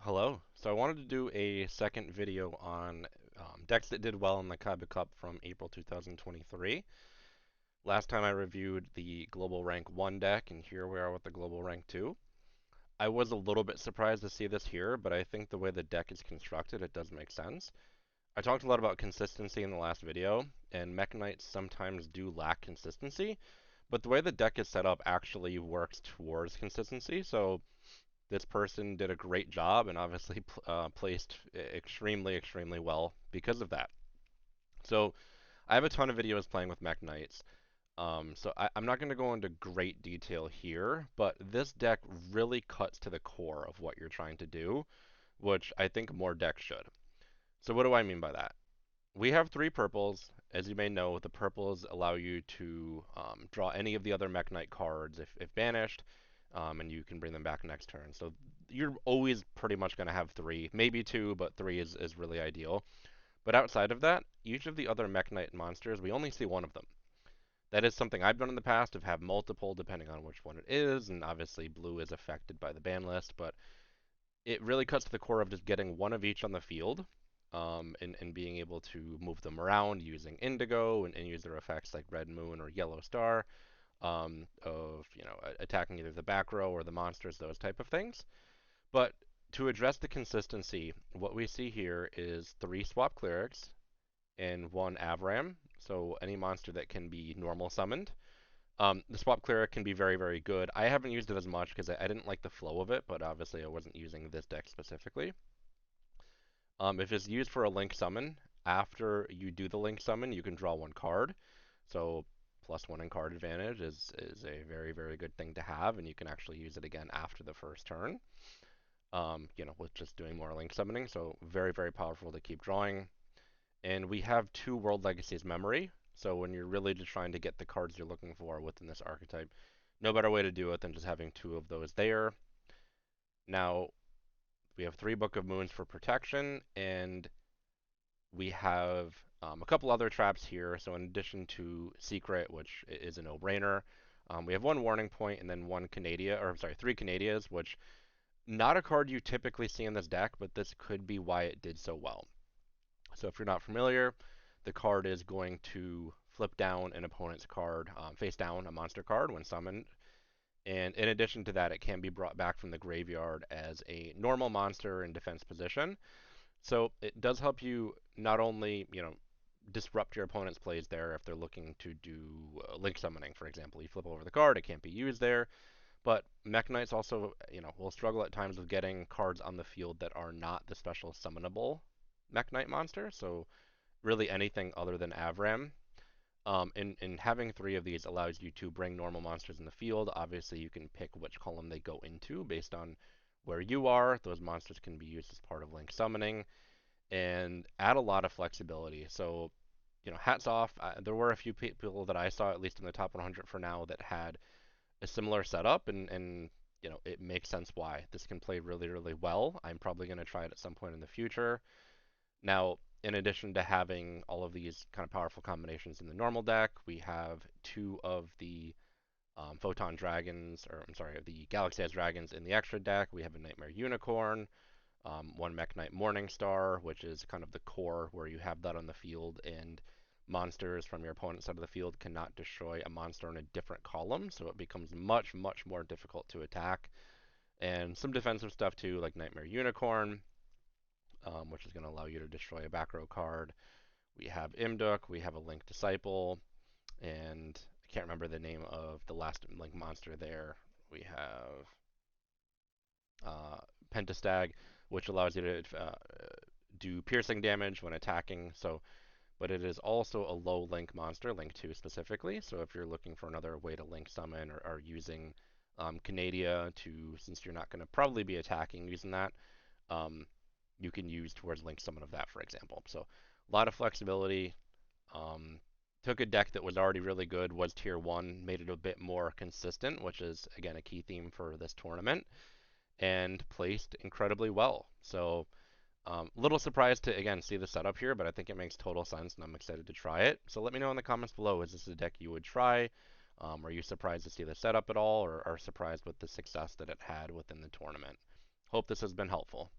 Hello. So I wanted to do a second video on decks that did well in the Kaiba Cup from April 2023. Last time I reviewed the Global Rank 1 deck, and here we are with the Global Rank 2. I was a little bit surprised to see this here, but I think the way the deck is constructed, it does make sense. I talked a lot about consistency in the last video, and Mekk Knights sometimes do lack consistency, but the way the deck is set up actually works towards consistency, so this person did a great job and obviously placed extremely, extremely well because of that. So I have a ton of videos playing with Mekk Knights. I'm not going to go into great detail here, but this deck really cuts to the core of what you're trying to do, which I think more decks should. So what do I mean by that? We have three purples. As you may know, the purples allow you to draw any of the other Mekk Knight cards if banished, and you can bring them back next turn. So you're always pretty much going to have three, maybe two, but three is really ideal. But outside of that, each of the other Mekk Knight monsters, we only see one of them. That is something I've done in the past, of have multiple depending on which one it is, and obviously blue is affected by the ban list, but it really cuts to the core of just getting one of each on the field, and being able to move them around using Indigo and use their effects like Red Moon or Yellow Star, of attacking either the back row or the monsters, those type of things. But to address the consistency, what we see here is three swap clerics and one Avram. So any monster that can be normal summoned. The swap cleric can be very, very good. I haven't used it as much because I didn't like the flow of it, but obviously I wasn't using this deck specifically. If it's used for a link summon, after you do the link summon, you can draw one card. So +1 in card advantage is a very, very good thing to have, and you can actually use it again after the first turn. With just doing more link summoning. So very, very powerful to keep drawing. And we have two World Legacies memory. So when you're really just trying to get the cards you're looking for within this archetype, no better way to do it than just having two of those there. Now, we have three Book of Moons for protection, and we have a couple other traps here. So in addition to Secret, which is a no-brainer, we have one Warning Point and then one Canadia, or I'm sorry, three Canadias, which not a card you typically see in this deck, but this could be why it did so well. So if you're not familiar, the card is going to flip down an opponent's card, face down a monster card when summoned. And in addition to that, it can be brought back from the graveyard as a normal monster in defense position. So it does help you not only, disrupt your opponent's plays there if they're looking to do link summoning, for example. You flip over the card, it can't be used there. But Mekk Knights also, will struggle at times with getting cards on the field that are not the special summonable Mekk Knight monster. So really anything other than Avram. And having three of these allows you to bring normal monsters in the field. Obviously, you can pick which column they go into based on where you are. Those monsters can be used as part of link summoning and add a lot of flexibility. So, hats off. There were a few people that I saw, at least in the top 100 for now, that had a similar setup, and it makes sense why. This can play really, really well. I'm probably going to try it at some point in the future. Now, in addition to having all of these kind of powerful combinations in the normal deck, we have two of the Photon Dragons, or I'm sorry, the Galaxy Edge Dragons in the extra deck. We have a Nightmare Unicorn, one Mekk Knight Morningstar, which is kind of the core where you have that on the field, and monsters from your opponent's side of the field cannot destroy a monster in a different column, so it becomes much, much more difficult to attack. And some defensive stuff too, like Nightmare Unicorn, which is going to allow you to destroy a back row card. We have Imduk, we have a Link Disciple, and I can't remember the name of the last Link monster there. We have Pentastag, which allows you to do piercing damage when attacking. But it is also a low link monster, link 2 specifically. So if you're looking for another way to link summon, or using Canadia to, since you're not going to probably be attacking using that, um, you can use towards link summon of that, for example. So a lot of flexibility. Um, Took a deck that was already really good, was tier 1, made it a bit more consistent, which is, again, a key theme for this tournament, and placed incredibly well. So little surprised to, again, see the setup here, but I think it makes total sense, and I'm excited to try it. So let me know in the comments below, is this a deck you would try? Are you surprised to see the setup at all, or are surprised with the success that it had within the tournament? Hope this has been helpful.